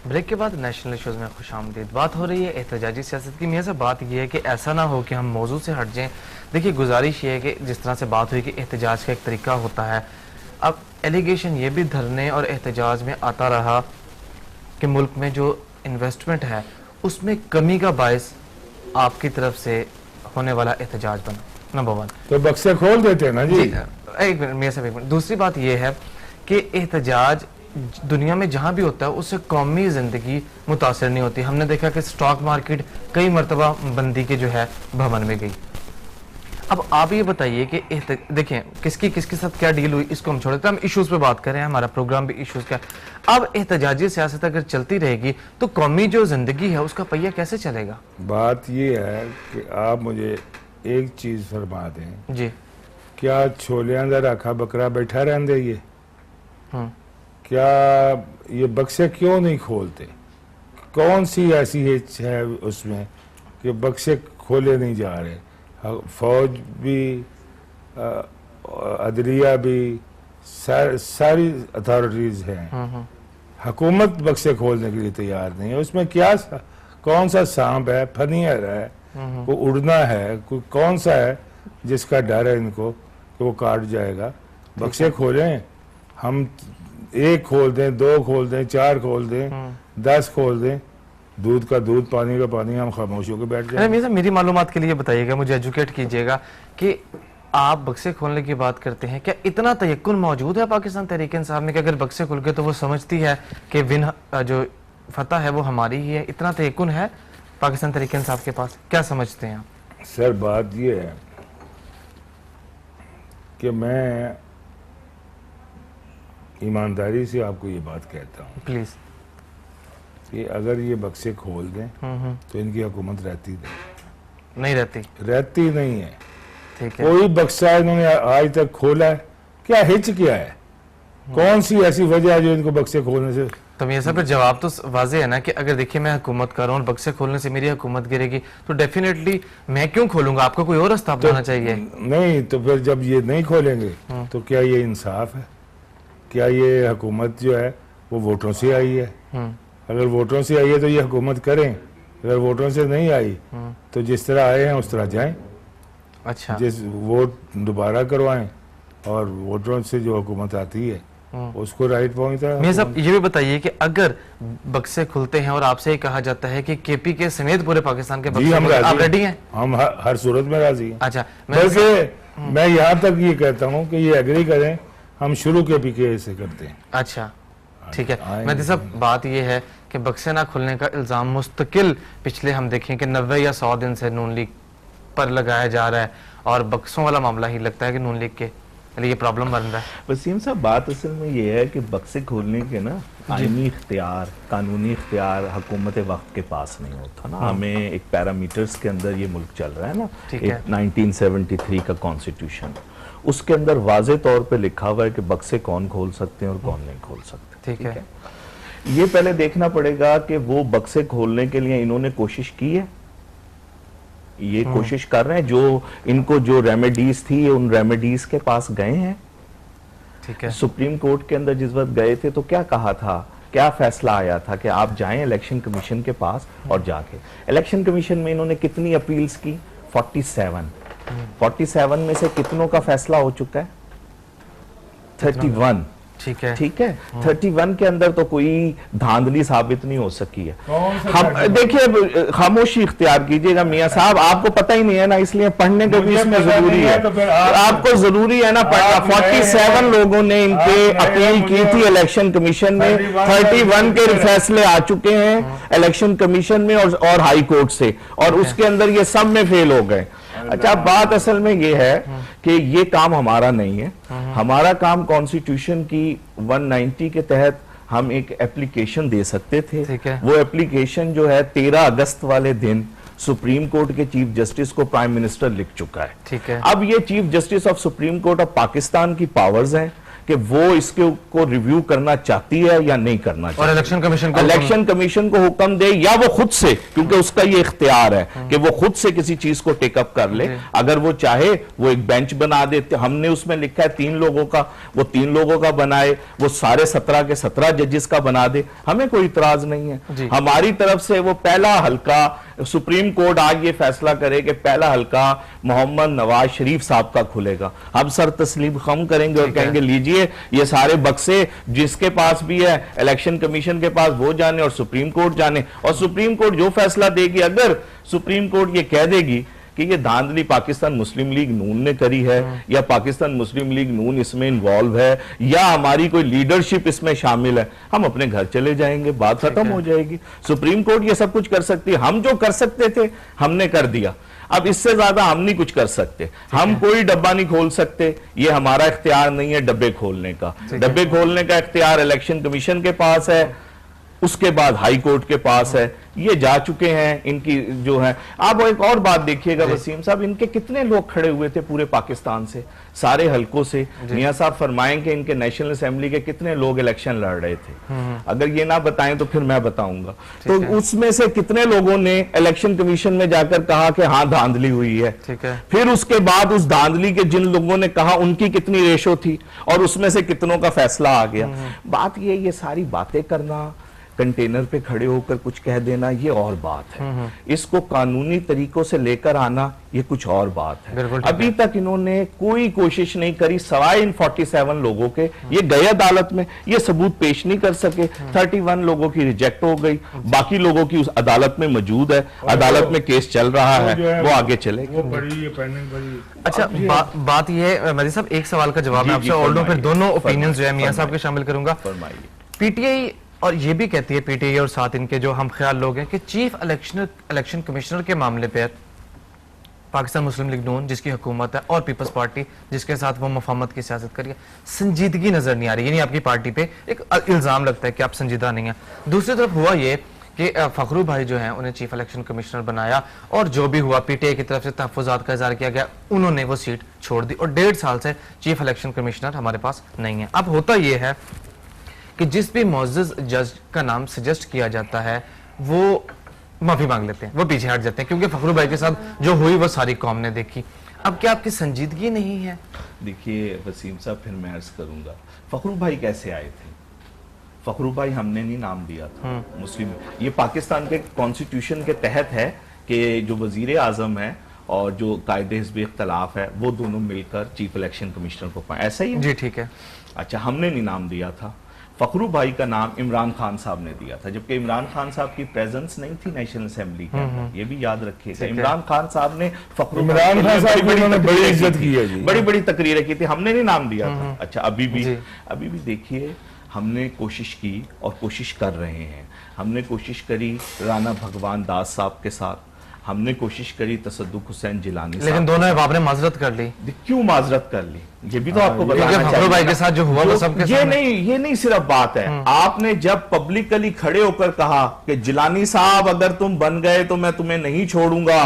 Break के बाद national issues में खुशामदीद। बात हो रही है एहतजाजी सियासत की। मियां साहब, बात यह है कि ऐसा ना हो कि हम मौजू से हट जाएं। देखिए, गुजारिश ये है कि जिस तरह से बात हुई कि एहतजाज का एक तरीका होता है, अब एलिगेशन ये भी धरने और एहतजाज में आता रहा कि मुल्क में जो इन्वेस्टमेंट है उसमें कमी का बायस आपकी तरफ से होने वाला एहतजाज बना। नंबर वन, तो बक्से खोल देते हैं ना जी। एक मिनट मियां साहब, एक मिनट। दूसरी बात यह है कि एहतजाज दुनिया में जहां भी होता है उससे कौमी जिंदगी मुतासर नहीं होती। हमने देखा कि स्टॉक मार्केट कई मरतबा बंदी के जो है भवन में गई। अब आप ये बताइए कि देखें किसके साथ क्या डील हुई, इसको हम छोड़ते हैं, हम इश्यूज पे बात करें, हमारा प्रोग्राम भी इश्यूज का। अब एहतजाजी सियासत अगर चलती रहेगी तो कौमी जो जिंदगी है उसका पहिया कैसे चलेगा? बात ये है कि आप मुझे एक चीज फरमा दें जी। क्या छोलियां दा रखा बकरा बैठा रहने ये? क्या ये बक्से क्यों नहीं खोलते? कौन सी ऐसी हिच है उसमें कि बक्से खोले नहीं जा रहे? फौज भी, अदलिया भी, सारी अथॉरिटीज हैं, हुकूमत बक्से खोलने के लिए तैयार नहीं है। उसमें क्या कौन सा सांप है, फनियर है, वो उड़ना है, कोई कौन सा है जिसका डर है इनको कि वो काट जाएगा? बक्से खोलें, हम एक खोल दें, दो खोल दें, चार खोल दें, 10 खोल दें, दूध का दूध, पानी का पानी, हम खामोश होकर बैठ जाए। मेरी मालूमात के लिए बताइएगा, मुझे एजुकेट कीजिएगा कि आप बक्से खोलने की बात करते हैं, क्या इतना तयक्कुन मौजूद है पाकिस्तान तहरीक-ए-इंसाफ में कि अगर बक्से खुल के तो वो समझती है कि विन जो फतह है वो हमारी ही है? इतना तयक्कुन है पाकिस्तान तहरीक-ए-इंसाफ के पास? क्या समझते हैं आप? सर, बात ये है कि मैं ईमानदारी से आपको ये बात कहता हूँ प्लीज कि अगर ये बक्से खोल दें तो इनकी हुकूमत रहती नहीं रहती नहीं है। ठीक है। कोई बक्सा इन्होंने आज तक खोला है? क्या हिच क्या है? कौन सी ऐसी वजह है जो इनको बक्से खोलने से? तो मेरे साहब, जवाब तो वाजे है ना कि अगर देखिए मैं हुकूमत कर रहा हूँ, बक्से खोलने से मेरी हुकूमत गिरेगी तो डेफिनेटली मैं क्यों खोलूंगा? आपको कोई और रास्ता अपनाना चाहिए। नहीं तो फिर जब ये नहीं खोलेंगे तो क्या ये इंसाफ है? क्या ये हुकूमत जो है वो वोटों से आई है? अगर वोटों से आई है तो ये हुकूमत करें, अगर वोटों से नहीं आई तो जिस तरह आए हैं उस तरह जाएं। अच्छा। जिस वोट दोबारा करवाएं और वोटों से जो हुकूमत आती है उसको राइट पहुंचता है। मेरे साहब, ये भी बताइए कि अगर बक्से खुलते हैं और आपसे कहा जाता है कि केपी के समेत पूरे पाकिस्तान के बक्से हम आप रेडी हैं? हम हर सूरत में राजी हैं। अच्छा, बल्कि मैं यहाँ तक ये कहता हूँ कि ये एग्री करें, हम शुरू केपी के से करते हैं। अच्छा, ठीक है। मैं साहब, बात यह है कि बक्से ना खुलने का इल्जाम मुस्तकिल पिछले हम देखें कि 90 या 100 दिन से नून लीग पर लगाया जा रहा है और बक्सों वाला मामला ही लगता है कि नून लीग के लिए प्रॉब्लम बन रहा है। वसीम साहब, बात असल में ये है कि बक्से खोलने के ना आईनी इख्तियार, कानूनी इख्तियार हुकूमत वक्त के पास नहीं होता ना। हमें एक पैरामीटर्स के अंदर ये मुल्क चल रहा है ना, एक 1973 का कॉन्स्टिट्यूशन, उसके अंदर वाजे तौर पे लिखा हुआ है कि बक्से कौन खोल सकते हैं और कौन नहीं खोल सकते। ठीक है। ये पहले देखना पड़ेगा कि वो बक्से खोलने के लिए इन्होंने कोशिश की है, ये कोशिश कर रहे हैं, जो इनको जो रेमेडीज थी ये उन रेमेडीज के पास गए हैं। ठीक है। सुप्रीम कोर्ट के अंदर जिस वक्त गए थे तो क्या कहा था, क्या फैसला आया था कि आप जाएं इलेक्शन कमीशन के पास और जाके इलेक्शन कमीशन में इन्होंने कितनी अपील्स की? 47 में से कितनों का फैसला हो चुका है? 31। ठीक है। 31 के अंदर तो कोई धांधली साबित नहीं हो सकी है। हम देखिए, खामोशी इख्तियार कीजिएगा मियां साहब, आपको पता ही नहीं है ना, इसलिए पढ़ने का भी इसमें जरूरी है। तो आपको जरूरी है ना पढ़ना। 47 लोगों ने इनके अपील की थी इलेक्शन कमीशन में, 31 के फैसले आ चुके हैं इलेक्शन कमीशन में और हाई कोर्ट से, और उसके अंदर ये सब में फेल हो गए। अच्छा, बात असल में ये है कि ये काम हमारा नहीं है। हमारा काम कॉन्स्टिट्यूशन की 190 के तहत हम एक एप्लीकेशन दे सकते थे। वो एप्लीकेशन जो है 13 अगस्त वाले दिन सुप्रीम कोर्ट के चीफ जस्टिस को प्राइम मिनिस्टर लिख चुका है। ठीक है। अब ये chief justice of supreme court of Pakistan की पावर्स हैं कि वो इसके को रिव्यू करना चाहती है या नहीं करना चाहती। और इलेक्शन कमीशन को हुक्म दे या वो खुद से, क्योंकि उसका ये इख्तियार है कि वो खुद से किसी चीज को टेकअप कर ले। अगर वो चाहे वो एक बेंच बना दे, हमने उसमें लिखा है 3 लोगों का, वो 3 लोगों का बनाए, वो सारे 17 के 17 जजेस का बना दे, हमें कोई इतराज नहीं है। हमारी तरफ से वो पहला हल्का, सुप्रीम कोर्ट आज ये फैसला करे कि पहला हल्का मोहम्मद नवाज शरीफ साहब का खुलेगा, हम सर तस्लीम खम करेंगे और कहेंगे लीजिए ये सारे बक्से जिसके पास भी है, इलेक्शन कमीशन के पास वो जाने और सुप्रीम कोर्ट जाने, और सुप्रीम कोर्ट जो फैसला देगी, अगर सुप्रीम कोर्ट ये कह देगी कि ये धांधली पाकिस्तान मुस्लिम लीग नून ने करी है या पाकिस्तान मुस्लिम लीग नून इसमें इन्वॉल्व है या हमारी कोई लीडरशिप इसमें शामिल है, हम अपने घर चले जाएंगे, बात खत्म हो जाएगी। सुप्रीम कोर्ट ये सब कुछ कर सकती है, हम जो कर सकते थे हमने कर दिया, अब इससे ज्यादा हम नहीं कुछ कर सकते। हम कोई डब्बा नहीं खोल सकते, ये हमारा इख्तियार नहीं है डब्बे खोलने का। डब्बे खोलने का इख्तियार इलेक्शन कमीशन के पास है, उसके बाद हाई कोर्ट के पास है, ये जा चुके हैं इनकी जो है। आप एक और बात देखिएगा वसीम साहब, इनके कितने लोग खड़े हुए थे पूरे पाकिस्तान से, सारे हलकों से। मियां साहब फरमाएंगे इनके नेशनल असेंबली के कितने लोग इलेक्शन लड़ रहे थे, अगर ये ना बताएं तो फिर मैं बताऊंगा। तो उसमें से कितने लोगों ने इलेक्शन कमीशन में जाकर कहा कि हाँ धांधली हुई है, फिर उसके बाद उस धांधली के जिन लोगों ने कहा उनकी कितनी रेशो थी और उसमें से कितनों का फैसला आ गया। बात ये सारी बातें करना, कंटेनर पे खड़े होकर कुछ कह देना, ये और बात है। इसको कानूनी तरीकों से लेकर आना, ये कुछ और बात है। अभी तक इन्होंने कोई कोशिश नहीं करी, सवाए इन 47 लोगों के। ये गए अदालत में, ये सबूत पेश नहीं कर सके, 31 लोगों की रिजेक्ट हो गई, बाकी लोगों की उस अदालत में मौजूद है, अदालत में केस चल रहा है, वो आगे चलेगा। अच्छा, बात ये है मजीद साहब, एक सवाल का जवाब मैं आपसे और दूं, फिर दोनों ओपिनियंस जो है मियां साहब के शामिल करूंगा। पीटीआई और ये भी कहती है, पीटीआई और साथ इनके जो हम ख्याल लोग हैं, कि चीफ इलेक्शन कमिश्नर के मामले पर पाकिस्तान मुस्लिम लीग नून जिसकी हुकूमत है और पीपल्स पार्टी जिसके साथ वो मुफाहमत की सियासत करिए, संजीदगी नजर नहीं आ रही। यानी आपकी पार्टी पे एक इल्जाम लगता है कि आप संजीदा नहीं है। दूसरी तरफ हुआ ये कि फखरू भाई जो हैं उन्हें चीफ इलेक्शन कमिश्नर बनाया और जो भी हुआ पीटीआई की तरफ से तहफ़्फ़ुज़ात का इज़हार किया गया, उन्होंने वो सीट छोड़ दी और 1.5 साल से चीफ इलेक्शन कमिश्नर हमारे पास नहीं है। अब होता यह है कि जिस भी मुअज़्ज़ज़ जज का नाम सजेस्ट किया जाता है वो माफी मांग लेते हैं, वो पीछे हट जाते हैं, क्योंकि फखरू भाई के साथ जो हुई वो सारी कौम ने देखी। अब क्या आपकी संजीदगी नहीं है? देखिए वसीम साहब, फिर मैं अर्ज करूंगा, फखरू भाई कैसे आए थे? फखरू भाई हमने नहीं नाम दिया था मुस्लिम, ये पाकिस्तान के कॉन्स्टिट्यूशन के तहत है कि जो वजीर आजम है और जो कायदे हिज़्ब इख्तलाफ है वो दोनों मिलकर चीफ इलेक्शन कमिश्नर को पाए, ऐसा ही है? जी ठीक है। अच्छा, हमने नहीं नाम दिया था, फखरू भाई का नाम इमरान खान साहब ने दिया था, जबकि इमरान खान साहब की प्रेजेंस नहीं थी नेशनल असेंबली के अंदर, ये भी याद रखिएगा। इमरान खान साहब ने फखरू इमरान खान साहब की बड़ी इज्जत की है जी, बड़ी बड़ी तकरीरें की थी, हमने नहीं नाम दिया था। अच्छा, अभी भी देखिए, हमने कोशिश की और कोशिश कर रहे हैं। हमने कोशिश करी राना भगवान दास साहब के साथ, हमने कोशिश करी तसद्दुक हुसैन जिलानी, लेकिन दोनों आपने माजरत कर ली। क्यों माजरत कर ली? ये भी तो आपको बताना चाहिए। फखरू भाई के साथ जो हुआ वो सबके सामने। ये नहीं सिर्फ बात है, आपने जब पब्लिकली खड़े होकर कहा कि जिलानी साहब अगर तुम बन गए तो मैं तुम्हें नहीं छोड़ूंगा,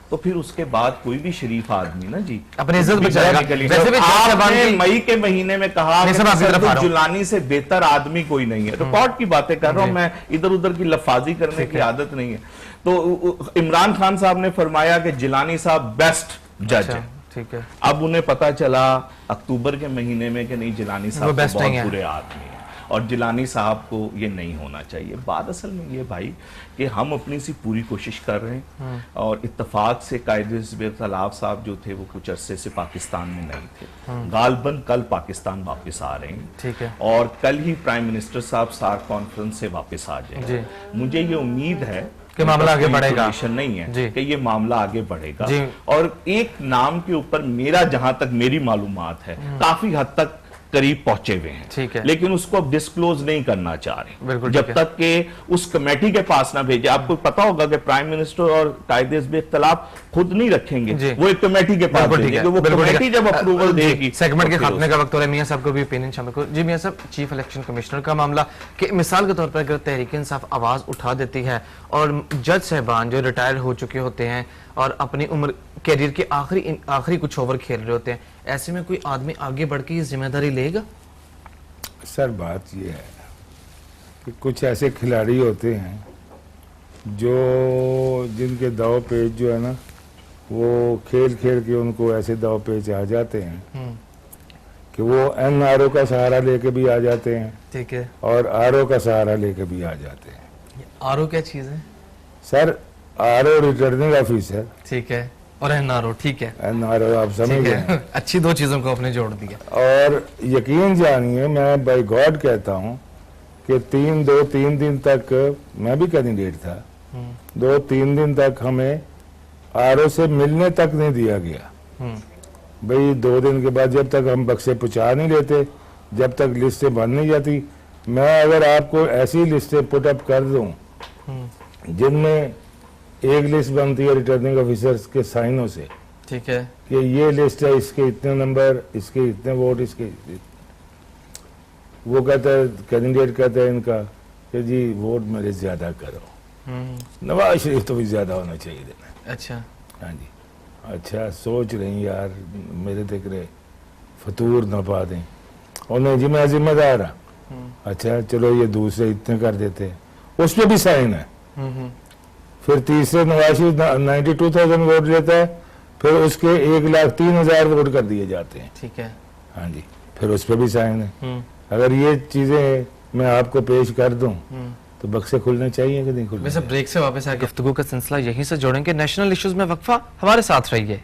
तो फिर उसके बाद कोई भी शरीफ आदमी ना जी अपनी इज्जत बचाएगा। वैसे भी आपने मई के महीने में कहा कि जिलानी से बेहतर आदमी कोई नहीं है, रिकॉर्ड की बातें कर रहा हूं मैं, इधर उधर की लफाजी करने की आदत नहीं है। तो इमरान खान साहब ने फरमाया कि जिलानी साहब बेस्ट जज है, ठीक है। अब उन्हें पता चला अक्टूबर के महीने में कि नहीं, जिलानी साहब तो बहुत बुरे आदमी है और जिलानी साहब को ये नहीं होना चाहिए। बात असल में ये भाई कि हम अपनी सी पूरी कोशिश कर रहे हैं और इत्तफाक से कायदे हिज़्ब इख्तिलाफ साहब जो थे वो कुछ अरसे से पाकिस्तान में नहीं थे, गालबन कल पाकिस्तान वापस आ रहे हैं, ठीक है, और कल ही प्राइम मिनिस्टर साहब सार्क कॉन्फ्रेंस से वापस आ जाएंगे। मुझे ये उम्मीद है कि मामला आगे बढ़ेगा, नहीं है कि ये मामला आगे बढ़ेगा। और एक नाम के ऊपर मेरा जहां तक मेरी मालूमात है काफी हद तक करीब पहुंचे हुए हैं, ठीक है, लेकिन उसको अब डिस्क्लोज नहीं करना चाह रहे जब तक कि उस कमेटी के पास ना भेजे। आपको पता होगा कि प्राइम मिनिस्टर और कायदे हिज़्ब इख्तिलाफ खुद नहीं रखेंगे, वो एक कमेटी के पास भेजेंगे, वो कमेटी जब अप्रूवल देगी। सेगमेंट के खात्मे का वक्त हो रहा है, मियां साहब को भी ओपिनियन शामिल करो। जी मियां साहब, चीफ इलेक्शन कमिश्नर का मामला कि मिसाल के तौर पर अगर तहरीक इंसाफ आवाज उठा देती है और जज साहबान जो रिटायर हो चुके होते हैं और अपनी उम्र कैरियर के आखिरी कुछ ओवर खेल रहे होते हैं, ऐसे में कोई आदमी आगे बढ़ के ये जिम्मेदारी लेगा? सर बात ये है कि कुछ ऐसे खिलाड़ी होते हैं जो जिनके दाव पेच जो है ना वो खेल खेल के उनको ऐसे दाव पेच आ जाते हैं कि वो NRO का सहारा लेके भी आ जाते हैं ठीक है। और RO का सहारा लेके भी आ जाते हैं। आरओ क्या चीज है? सर RO रिटर्निंग ऑफिसर, ठीक है, और एनआरओ, ठीक है, NRO आप समझ ठीक गए। है। अच्छी दो चीजों को आपने जोड़ दिया। और यकीन जानिए मैं बाय गॉड कहता हूँ कि 3 दिन तक मैं भी कैंडिडेट था, 2-3 दिन तक हमें RO से मिलने तक नहीं दिया गया। भाई 2 दिन के बाद जब तक हम बक्से पहुंचा नहीं लेते, जब तक लिस्टें बन नहीं जाती, मैं अगर आपको ऐसी लिस्टें पुट अप कर दूं जिनमें एक लिस्ट बनती है रिटर्निंग ऑफिसर्स के साइनों से, ठीक है, कि ये लिस्ट है, इसके इतने नंबर, इसके इतने वोट, इसके वो कहता है, कैंडिडेट कहता है इनका कि जी वोट मेरे ज्यादा करो, नवाज शरीफ तो भी ज्यादा होना चाहिए देना। अच्छा, हाँ जी, अच्छा सोच रही यार मेरे देख रहे फतूर न पा दें, और नहीं जी मैं जिम्मेदार हाँ। अच्छा चलो ये दूसरे इतने कर देते हैं, उस पर भी साइन है। फिर तीसरे नवाज शरीफ 92,000 वोट लेता है, फिर उसके 1,03,000 वोट कर दिए जाते हैं। ठीक है, हाँ जी, फिर उस पर भी साइन है। अगर ये चीजें मैं आपको पेश कर दूं तो बक्से खुलने चाहिए कि नहीं खुलने? वैसे ब्रेक से वापस आके गुफ्तगू का सिलसिला यहीं से जोड़ेंगे। नेशनल इश्यूज में वक्फा, हमारे साथ रहिए।